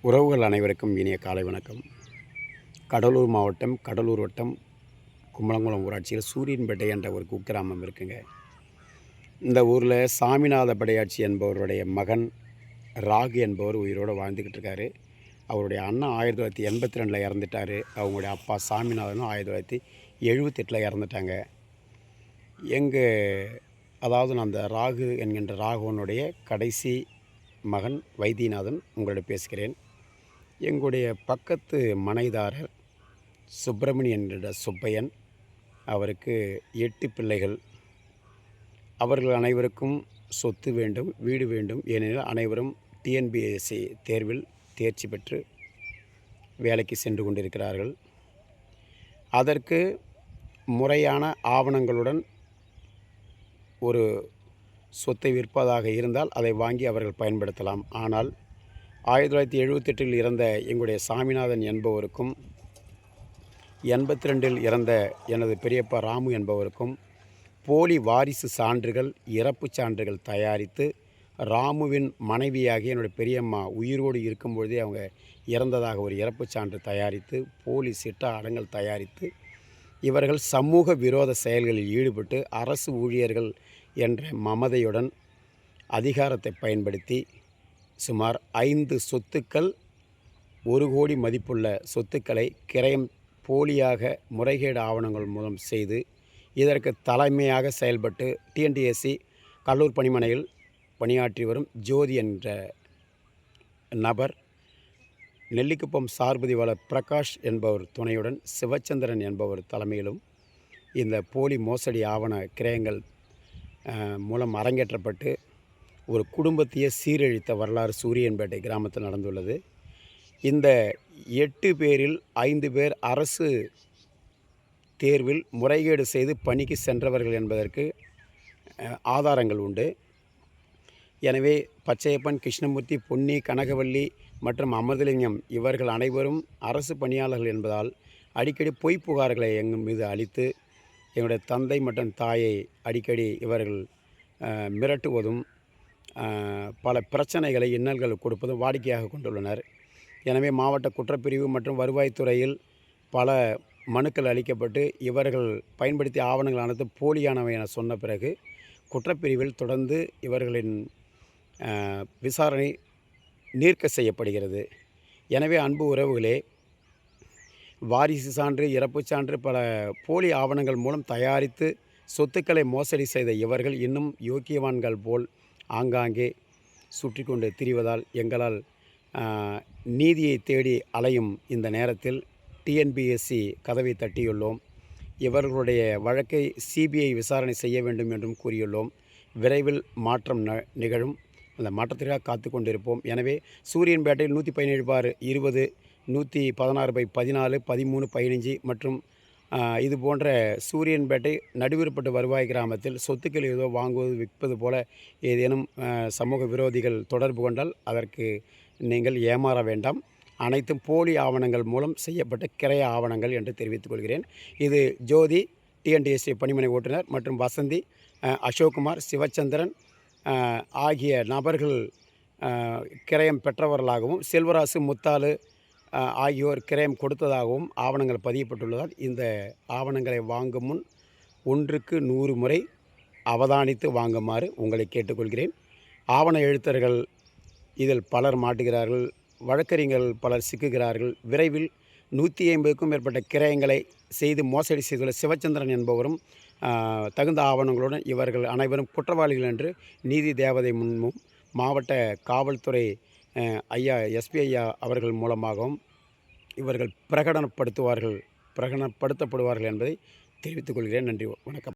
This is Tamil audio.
உறவுகள் அனைவருக்கும் இனிய காலை வணக்கம். கடலூர் மாவட்டம் கடலூர் வட்டம் கும்பலங்குளம் ஊராட்சியில் சூரியன்பேட்டை என்ற ஒரு குக்கிராமம் இருக்குங்க. இந்த ஊரில் சாமிநாத படையாட்சி என்பவருடைய மகன் ராகு என்பவர் உயிரோடு வாழ்ந்துக்கிட்டு இருக்காரு. அவருடைய அண்ணன் 1982 இறந்துட்டார். அவங்களுடைய அப்பா சாமிநாதனும் 1978 இறந்துட்டாங்க. அதாவது நான் அந்த ராகு என்கின்ற ராகுவனுடைய கடைசி மகன் வைத்தியநாதன் உங்களிடம் பேசுகிறேன். எங்களுடைய பக்கத்து மனைதாரர் சுப்பிரமணியன் என்ற சுப்பையன், அவருக்கு 8 பிள்ளைகள். அவர்கள் அனைவருக்கும் சொத்து வேண்டும், வீடு வேண்டும். ஏனெனில் அனைவரும் டிஎன்பிஎஸ்சி தேர்வில் தேர்ச்சி பெற்று வேலைக்கு சென்று கொண்டிருக்கிறார்கள். அதற்கு முறையான ஆவணங்களுடன் ஒரு சொத்தை விற்பதாக இருந்தால் அதை வாங்கி அவர்கள் பயன்படுத்தலாம். ஆனால் 1978 இறந்த எங்களுடைய சாமிநாதன் என்பவருக்கும் 82 இறந்த எனது பெரியப்பா ராமு என்பவருக்கும் போலி வாரிசு சான்றுகள், இறப்பு சான்றுகள் தயாரித்து ராமுவின் மனைவியாகிய என்னுடைய பெரியம்மா உயிரோடு இருக்கும்பொழுதே அவங்க இறந்ததாக ஒரு இறப்பு சான்று தயாரித்து போலி சிட்ட அடங்கல் தயாரித்து இவர்கள் சமூக விரோத செயல்களில் ஈடுபட்டு அரசு ஊழியர்கள் என்ற மமதையுடன் அதிகாரத்தை பயன்படுத்தி சுமார் 5 சொத்துக்கள் 1 கோடி மதிப்புள்ள சொத்துக்களை கிரயம் போலியாக முறைகேடு ஆவணங்கள் மூலம் செய்து இதற்கு தலைமையாக செயல்பட்டு டிஎன்டிஎஸ்சி கடலூர் பணிமனையில் பணியாற்றி வரும் ஜோதி என்ற நபர், நெல்லிக்குப்பம் சார்பதிவாளர் பிரகாஷ் என்பவர் துணையுடன் சிவச்சந்திரன் என்பவர் தலைமையிலும் இந்த போலி மோசடி ஆவண கிரயங்கள் மூலம் அரங்கேற்றப்பட்டு ஒரு குடும்பத்தையே சீரழித்த வரலாறு சூரியன்பேட்டை கிராமத்தில் நடந்துள்ளது. இந்த 8 பேரில் 5 பேர் அரசு தேர்வில் முறைகேடு செய்து பணிக்கு சென்றவர்கள் என்பதற்கு ஆதாரங்கள் உண்டு. எனவே பச்சையப்பன், கிருஷ்ணமூர்த்தி, பொன்னி, கனகவல்லி மற்றும் அமிர்தலிங்கம் இவர்கள் அனைவரும் அரசு பணியாளர்கள் என்பதால் அடிக்கடி பொய் புகார்களை எங்கள் மீது அளித்து எங்களுடைய தந்தை மற்றும் தாயை அடிக்கடி இவர்கள் மிரட்டுவதும் பல பிரச்சனைகளை, இன்னல்கள் கொடுப்பதும் வாடிக்கையாக கொண்டுள்ளனர். எனவே மாவட்ட குற்றப்பிரிவு மற்றும் வருவாய்த்துறையில் பல மனுக்கள் அளிக்கப்பட்டு இவர்கள் பயன்படுத்திய ஆவணங்கள் அனைத்து போலியானவை என சொன்ன பிறகு குற்றப்பிரிவில் தொடர்ந்து இவர்களின் விசாரணை நீர்க்க செய்யப்படுகிறது. எனவே அன்பு உறவுகளே, வாரிசு சான்று, இறப்பு சான்று பல போலி ஆவணங்கள் மூலம் தயாரித்து சொத்துக்களை மோசடி செய்த இவர்கள் இன்னும் யோக்கியவான்கள் போல் ஆங்காங்கே சுற்றி கொண்டு திரிவதால் எங்களால் நீதியை தேடி அலையும் இந்த நேரத்தில் டிஎன்பிஎஸ்சி கதவை தட்டியுள்ளோம். இவர்களுடைய வழக்கை சிபிஐ விசாரணை செய்ய வேண்டும் என்றும் கூறியுள்ளோம். விரைவில் மாற்றம் நிகழும். அந்த மாற்றத்திற்காக காத்து கொண்டிருப்போம். எனவே சூரியன்பேட்டையில் 117/20, 116/14, 13, 15 மற்றும் இது போன்ற சூரியன்பேட்டை நடுவிற்பட்டு வருவாய் கிராமத்தில் சொத்துக்கள் ஏதோ வாங்குவது, விற்பது போல ஏதேனும் சமூக விரோதிகள் தொடர்பு கொண்டால் அதற்கு நீங்கள் ஏமாற வேண்டாம். அனைத்தும் போலி ஆவணங்கள் மூலம் செய்யப்பட்ட கிரய ஆவணங்கள் என்று தெரிவித்துக் கொள்கிறேன். இது ஜோதி டிஎன்டிஎஸ்சி பணிமனை ஓட்டுநர் மற்றும் வசந்தி, அசோக்குமார், சிவச்சந்திரன் ஆகிய நபர்கள் கிரயம் பெற்றவர்களாகவும் செல்வராசு, முத்தாலு ஆகியோர் கிரயம் கொடுத்ததாகவும் ஆவணங்கள் பதியப்பட்டுள்ளதால் இந்த ஆவணங்களை வாங்கும் முன் 1க்கு 100 முறை அவதானித்து வாங்குமாறு உங்களை கேட்டுக்கொள்கிறேன். ஆவண எழுத்தர்கள் இதில் பலர் மாட்டுகிறார்கள், வழக்கறிஞர்கள் பலர் சிக்குகிறார்கள். விரைவில் 150க்கும் மேற்பட்ட கிரயங்களை செய்து மோசடி செய்துள்ள சிவச்சந்திரன் என்பவரும் தகுந்த ஆவணங்களுடன் இவர்கள் அனைவரும் குற்றவாளிகள் என்று நீதி தேவதை முன்னும் மாவட்ட காவல்துறை ஐயா எஸ்பி ஐயா அவர்கள் மூலமாகவும் இவர்கள் பிரகடனப்படுத்துவார்கள் என்பதை தெரிவித்துக் கொள்கிறேன். நன்றி, வணக்கம்.